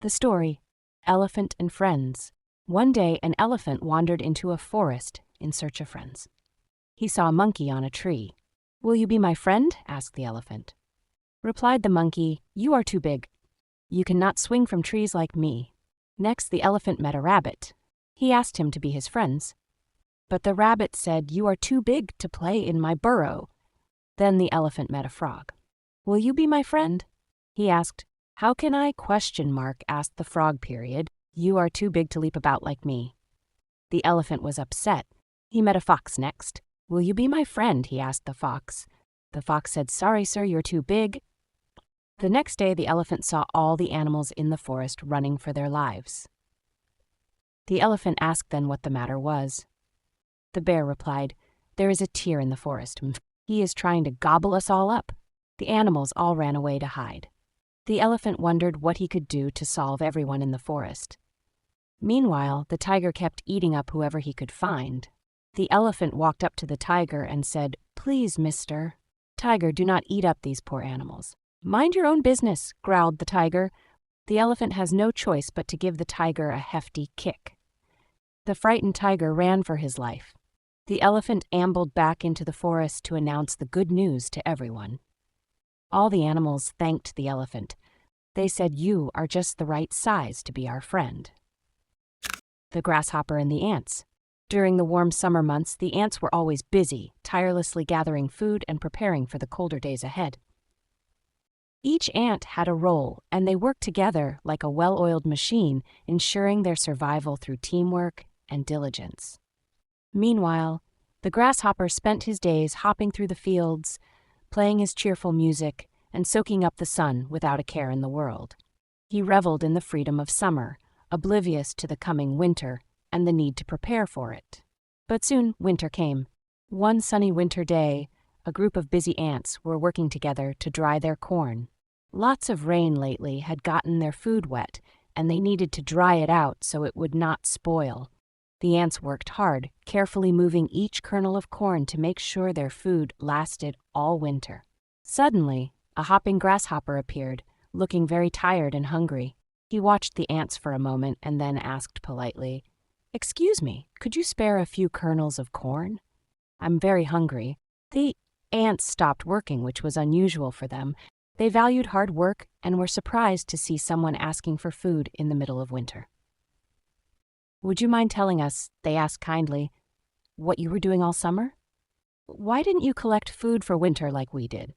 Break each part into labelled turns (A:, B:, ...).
A: The story, Elephant and Friends. One day, an elephant wandered into a forest in search of friends. He saw a monkey on a tree. "Will you be my friend?" asked the elephant. Replied the monkey, "You are too big. You cannot swing from trees like me." Next, the elephant met a rabbit. He asked him to be his friends. But the rabbit said, "You are too big to play in my burrow." Then the elephant met a frog. "Will you be my friend?" He asked. "How can I?" asked the frog. "You are too big to leap about like me." The elephant was upset. He met a fox next. "Will you be my friend?" he asked the fox. The fox said, "Sorry, sir, you're too big." The next day, the elephant saw all the animals in the forest running for their lives. The elephant asked then what the matter was. The bear replied, "There is a deer in the forest. He is trying to gobble us all up." The animals all ran away to hide. The elephant wondered what he could do to solve everyone in the forest. Meanwhile, the tiger kept eating up whoever he could find. The elephant walked up to the tiger and said, "Please, Mr. Tiger, do not eat up these poor animals." "Mind your own business," growled the tiger. The elephant has no choice but to give the tiger a hefty kick. The frightened tiger ran for his life. The elephant ambled back into the forest to announce the good news to everyone. All the animals thanked the elephant. They said, "You are just the right size to be our friend." The grasshopper and the ants. During the warm summer months, the ants were always busy, tirelessly gathering food and preparing for the colder days ahead. Each ant had a role, and they worked together like a well-oiled machine, ensuring their survival through teamwork and diligence. Meanwhile, the grasshopper spent his days hopping through the fields, playing his cheerful music, and soaking up the sun without a care in the world. He reveled in the freedom of summer, oblivious to the coming winter and the need to prepare for it. But soon winter came. One sunny winter day, a group of busy ants were working together to dry their corn. Lots of rain lately had gotten their food wet, and they needed to dry it out so it would not spoil. The ants worked hard, carefully moving each kernel of corn to make sure their food lasted all winter. Suddenly, a hopping grasshopper appeared, looking very tired and hungry. He watched the ants for a moment and then asked politely, "Excuse me, could you spare a few kernels of corn? I'm very hungry." The ants stopped working, which was unusual for them. They valued hard work and were surprised to see someone asking for food in the middle of winter. "Would you mind telling us," they asked kindly, "what you were doing all summer? Why didn't you collect food for winter like we did?"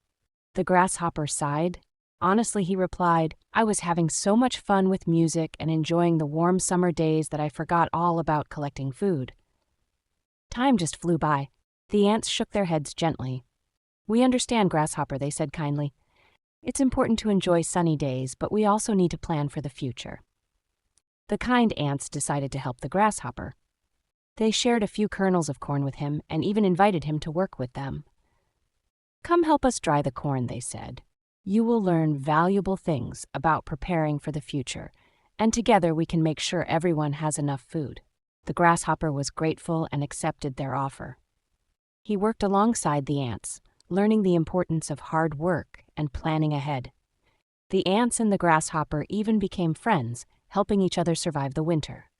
A: The grasshopper sighed. Honestly, he replied, "I was having so much fun with music and enjoying the warm summer days that I forgot all about collecting food." Time just flew by. The ants shook their heads gently. "We understand, Grasshopper," they said kindly. "It's important to enjoy sunny days, but we also need to plan for the future." The kind ants decided to help the grasshopper. They shared a few kernels of corn with him and even invited him to work with them. "Come help us dry the corn," they said. "You will learn valuable things about preparing for the future, and together we can make sure everyone has enough food." The grasshopper was grateful and accepted their offer. He worked alongside the ants, learning the importance of hard work and planning ahead. The ants and the grasshopper even became friends, helping each other survive the winter.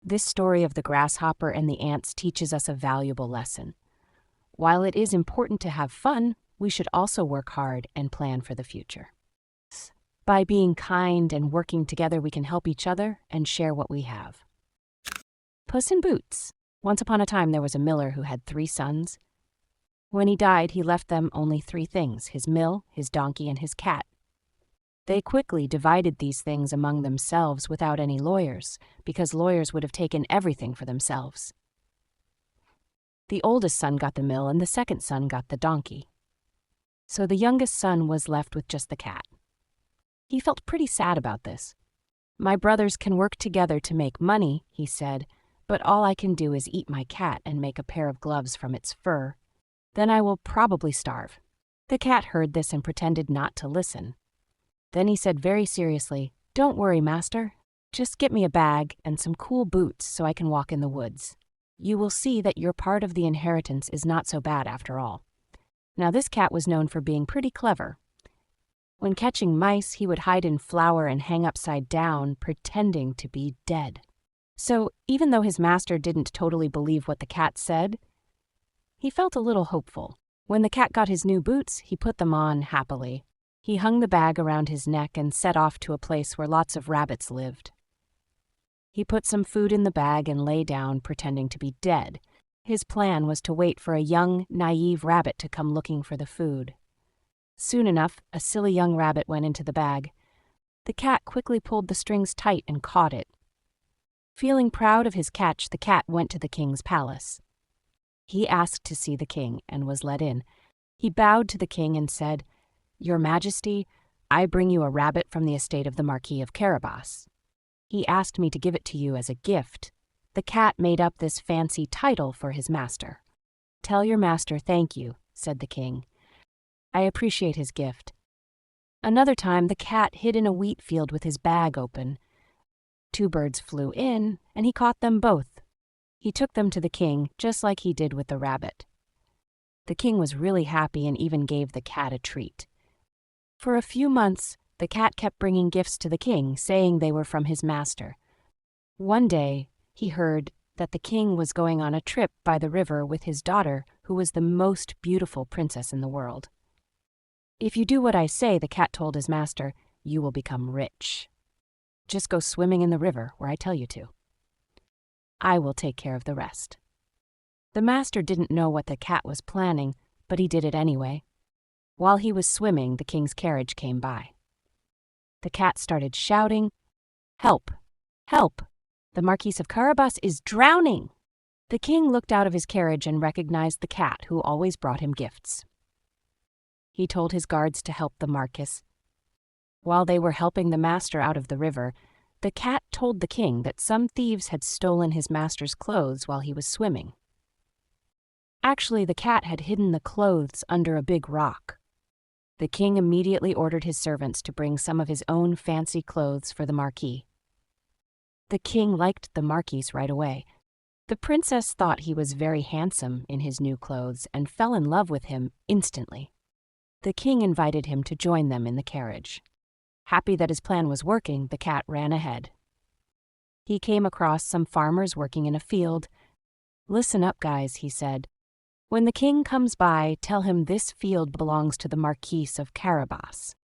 A: This story of the grasshopper and the ants teaches us a valuable lesson. While it is important to have fun, we should also work hard and plan for the future. By being kind and working together, we can help each other and share what we have. Puss in Boots. Once upon a time, there was a miller who had 3 sons. When he died, he left them only 3 things: his mill, his donkey, and his cat. They quickly divided these things among themselves without any lawyers, because lawyers would have taken everything for themselves. The oldest son got the mill, and the second son got the donkey. So the youngest son was left with just the cat. He felt pretty sad about this. "My brothers can work together to make money," he said, "but all I can do is eat my cat and make a pair of gloves from its fur. Then I will probably starve." The cat heard this and pretended not to listen. Then he said very seriously, "Don't worry, master. Just get me a bag and some cool boots so I can walk in the woods. You will see that your part of the inheritance is not so bad after all." Now this cat was known for being pretty clever. When catching mice, he would hide in flour and hang upside down, pretending to be dead. So, even though his master didn't totally believe what the cat said, he felt a little hopeful. When the cat got his new boots, he put them on happily. He hung the bag around his neck and set off to a place where lots of rabbits lived. He put some food in the bag and lay down, pretending to be dead. His plan was to wait for a young, naive rabbit to come looking for the food. Soon enough, a silly young rabbit went into the bag. The cat quickly pulled the strings tight and caught it. Feeling proud of his catch, the cat went to the king's palace. He asked to see the king and was let in. He bowed to the king and said, "Your Majesty, I bring you a rabbit from the estate of the Marquis of Carabas. He asked me to give it to you as a gift." The cat made up this fancy title for his master. "Tell your master thank you," said the king. "I appreciate his gift." Another time, the cat hid in a wheat field with his bag open. 2 birds flew in, and he caught them both. He took them to the king, just like he did with the rabbit. The king was really happy and even gave the cat a treat. For a few months, the cat kept bringing gifts to the king, saying they were from his master. One day, he heard that the king was going on a trip by the river with his daughter, who was the most beautiful princess in the world. "If you do what I say," the cat told his master, "you will become rich. Just go swimming in the river where I tell you to. I will take care of the rest." The master didn't know what the cat was planning, but he did it anyway. While he was swimming, the king's carriage came by. The cat started shouting, "Help! Help! The Marquis of Carabas is drowning!" The king looked out of his carriage and recognized the cat, who always brought him gifts. He told his guards to help the Marquis. While they were helping the master out of the river, the cat told the king that some thieves had stolen his master's clothes while he was swimming. Actually, the cat had hidden the clothes under a big rock. The king immediately ordered his servants to bring some of his own fancy clothes for the Marquis. The king liked the Marquis right away. The princess thought he was very handsome in his new clothes and fell in love with him instantly. The king invited him to join them in the carriage. Happy that his plan was working, the cat ran ahead. He came across some farmers working in a field. "Listen up, guys," he said. "When the king comes by, tell him this field belongs to the Marquis of Carabas.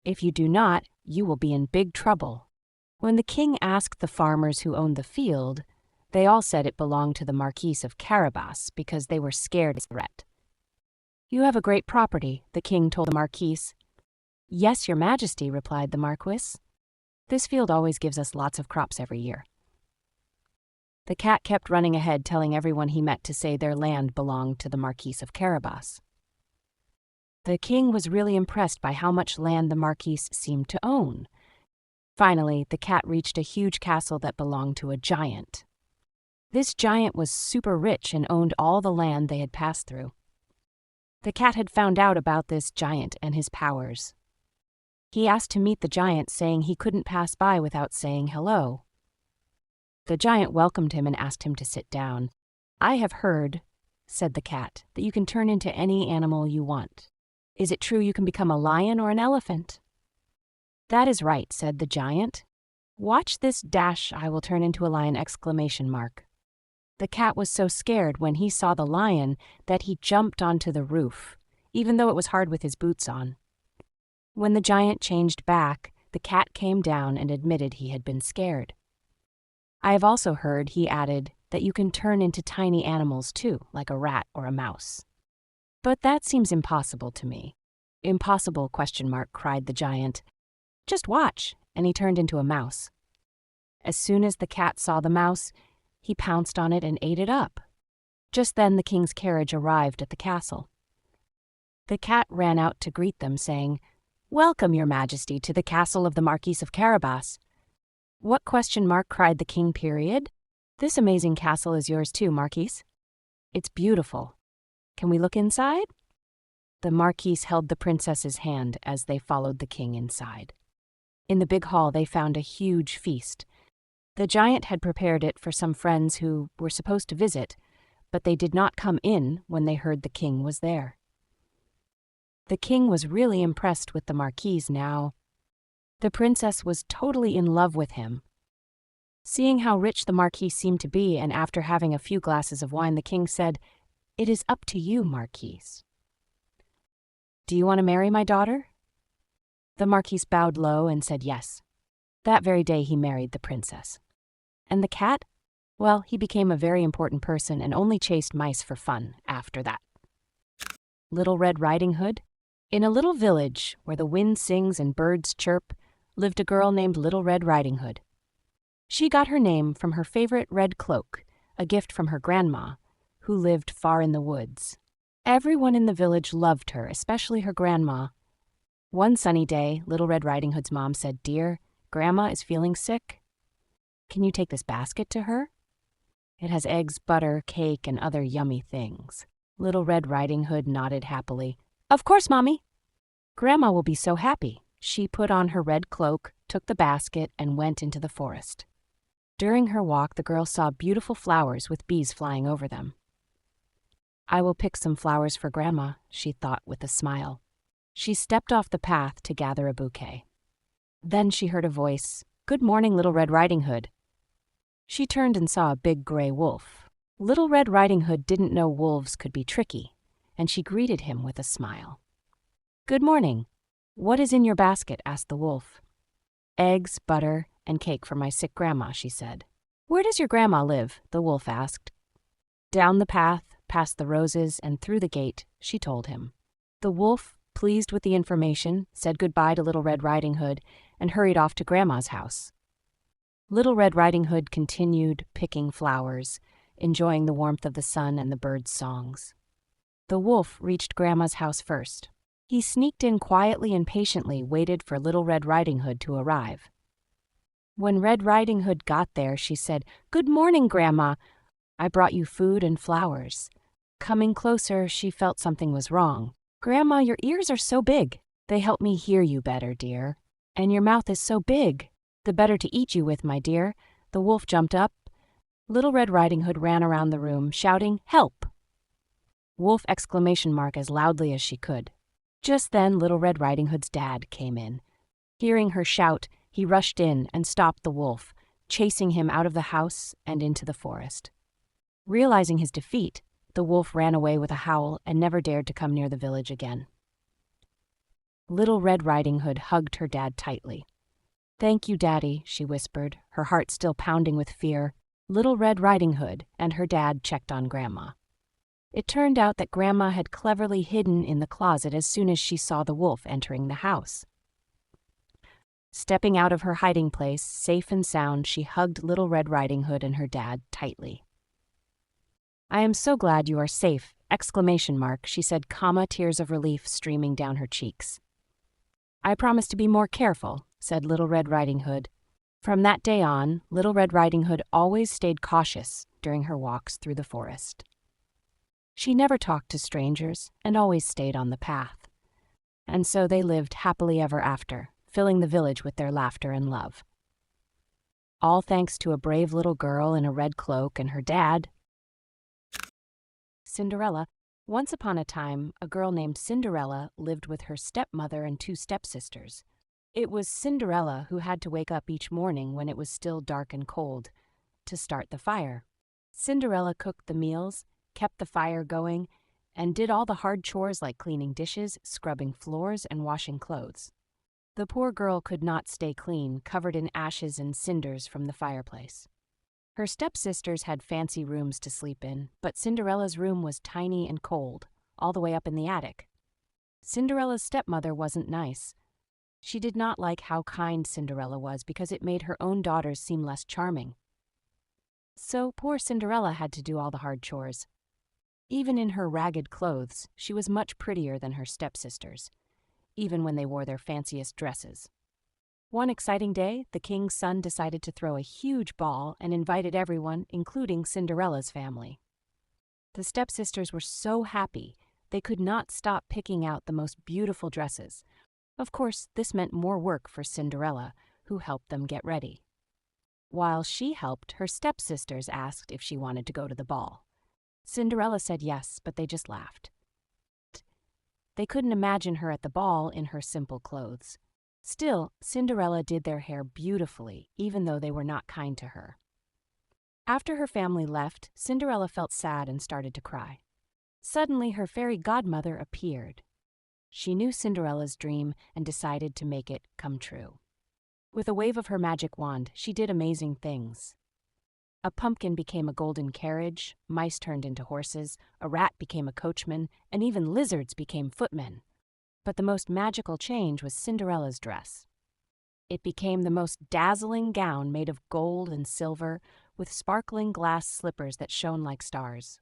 A: If you do not, you will be in big trouble." When the king asked the farmers who owned the field, they all said it belonged to the Marquis of Carabas because they were scared of the threat. "You have a great property," the king told the Marquis. "Yes, your Majesty," replied the Marquis. "This field always gives us lots of crops every year." The cat kept running ahead, telling everyone he met to say their land belonged to the Marquis of Carabas. The king was really impressed by how much land the Marquis seemed to own. Finally, the cat reached a huge castle that belonged to a giant. This giant was super rich and owned all the land they had passed through. The cat had found out about this giant and his powers. He asked to meet the giant, saying he couldn't pass by without saying hello. The giant welcomed him and asked him to sit down. "I have heard," said the cat, "that you can turn into any animal you want. Is it true you can become a lion or an elephant?" "That is right," said the giant. "Watch this dash, I will turn into a lion!" The cat was so scared when he saw the lion that he jumped onto the roof, even though it was hard with his boots on. When the giant changed back, the cat came down and admitted he had been scared. "I have also heard," he added, "that you can turn into tiny animals too, like a rat or a mouse. But that seems impossible to me." "Impossible?" cried the giant. "Just watch," and he turned into a mouse. As soon as the cat saw the mouse, he pounced on it and ate it up. Just then the king's carriage arrived at the castle. The cat ran out to greet them, saying, "Welcome, your Majesty, to the castle of the Marquis of Carabas." "What?" cried the king. "This amazing castle is yours too, Marquis. It's beautiful. Can we look inside?" The Marquis held the princess's hand as they followed the king inside. In the big hall, they found a huge feast. The giant had prepared it for some friends who were supposed to visit, but they did not come in when they heard the king was there. The king was really impressed with the marquise now. The princess was totally in love with him. Seeing how rich the marquis seemed to be, and after having a few glasses of wine, the king said, "It is up to you, marquise. Do you want to marry my daughter?" The marquis bowed low and said yes. That very day he married the princess. And the cat? Well, he became a very important person and only chased mice for fun after that. Little Red Riding Hood? In a little village where the wind sings and birds chirp, lived a girl named Little Red Riding Hood. She got her name from her favorite red cloak, a gift from her grandma, who lived far in the woods. Everyone in the village loved her, especially her grandma. One sunny day, Little Red Riding Hood's mom said, "Dear, Grandma is feeling sick. Can you take this basket to her? It has eggs, butter, cake, and other yummy things." Little Red Riding Hood nodded happily. "Of course, Mommy." Grandma will be so happy. She put on her red cloak, took the basket, and went into the forest. During her walk, the girl saw beautiful flowers with bees flying over them. "I will pick some flowers for Grandma," she thought with a smile. She stepped off the path to gather a bouquet. Then she heard a voice, "Good morning, Little Red Riding Hood." She turned and saw a big gray wolf. Little Red Riding Hood didn't know wolves could be tricky, and she greeted him with a smile. "Good morning. What is in your basket?" asked the wolf. "Eggs, butter, and cake for my sick grandma," she said. "Where does your grandma live?" the wolf asked. Down the path, past the roses, and through the gate, she told him. The wolf, pleased with the information, said goodbye to Little Red Riding Hood and hurried off to Grandma's house. Little Red Riding Hood continued picking flowers, enjoying the warmth of the sun and the birds' songs. The wolf reached Grandma's house first. He sneaked in quietly and patiently waited for Little Red Riding Hood to arrive. When Red Riding Hood got there, she said, "Good morning, Grandma. I brought you food and flowers." Coming closer, she felt something was wrong. "Grandma, your ears are so big. They help me hear you better, dear. And your mouth is so big. The better to eat you with, my dear." The wolf jumped up. Little Red Riding Hood ran around the room, shouting, "Help!" Wolf exclamation mark as loudly as she could. Just then, Little Red Riding Hood's dad came in. Hearing her shout, he rushed in and stopped the wolf, chasing him out of the house and into the forest. Realizing his defeat, the wolf ran away with a howl and never dared to come near the village again. Little Red Riding Hood hugged her dad tightly. "Thank you, Daddy," she whispered, her heart still pounding with fear. Little Red Riding Hood and her dad checked on Grandma. It turned out that Grandma had cleverly hidden in the closet as soon as she saw the wolf entering the house. Stepping out of her hiding place, safe and sound, she hugged Little Red Riding Hood and her dad tightly. "I am so glad you are safe!" Exclamation mark, she said, tears of relief streaming down her cheeks. "I promise to be more careful," said Little Red Riding Hood. From that day on, Little Red Riding Hood always stayed cautious during her walks through the forest. She never talked to strangers and always stayed on the path. And so they lived happily ever after, filling the village with their laughter and love. All thanks to a brave little girl in a red cloak and her dad. Cinderella. Once upon a time, a girl named Cinderella lived with her stepmother and two stepsisters. It was Cinderella who had to wake up each morning when it was still dark and cold to start the fire. Cinderella cooked the meals, kept the fire going, and did all the hard chores like cleaning dishes, scrubbing floors, and washing clothes. The poor girl could not stay clean, covered in ashes and cinders from the fireplace. Her stepsisters had fancy rooms to sleep in, but Cinderella's room was tiny and cold, all the way up in the attic. Cinderella's stepmother wasn't nice. She did not like how kind Cinderella was because it made her own daughters seem less charming. So poor Cinderella had to do all the hard chores. Even in her ragged clothes, she was much prettier than her stepsisters, even when they wore their fanciest dresses. One exciting day, the king's son decided to throw a huge ball and invited everyone, including Cinderella's family. The stepsisters were so happy, they could not stop picking out the most beautiful dresses. Of course, this meant more work for Cinderella, who helped them get ready. While she helped, her stepsisters asked if she wanted to go to the ball. Cinderella said yes, but they just laughed. They couldn't imagine her at the ball in her simple clothes. Still, Cinderella did their hair beautifully, even though they were not kind to her. After her family left, Cinderella felt sad and started to cry. Suddenly, her fairy godmother appeared. She knew Cinderella's dream and decided to make it come true. With a wave of her magic wand, she did amazing things. A pumpkin became a golden carriage, mice turned into horses, a rat became a coachman, and even lizards became footmen. But the most magical change was Cinderella's dress. It became the most dazzling gown made of gold and silver, with sparkling glass slippers that shone like stars.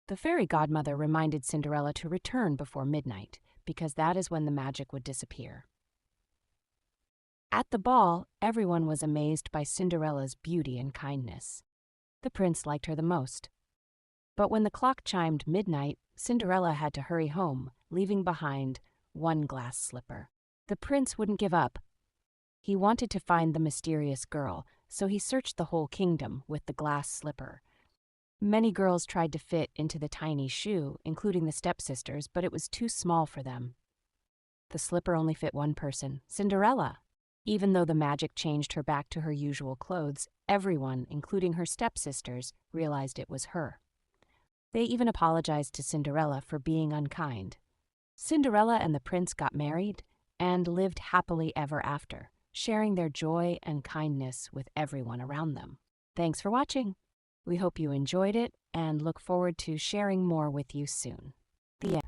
A: The fairy godmother reminded Cinderella to return before midnight, because that is when the magic would disappear. At the ball, everyone was amazed by Cinderella's beauty and kindness. The prince liked her the most. But when the clock chimed midnight, Cinderella had to hurry home, leaving behind one glass slipper. The prince wouldn't give up. He wanted to find the mysterious girl, so he searched the whole kingdom with the glass slipper. Many girls tried to fit into the tiny shoe, including the stepsisters, but it was too small for them. The slipper only fit one person, Cinderella. Even though the magic changed her back to her usual clothes, everyone, including her stepsisters, realized it was her. They even apologized to Cinderella for being unkind. Cinderella and the prince got married and lived happily ever after, sharing their joy and kindness with everyone around them. Thanks for watching. We hope you enjoyed it and look forward to sharing more with you soon. The end.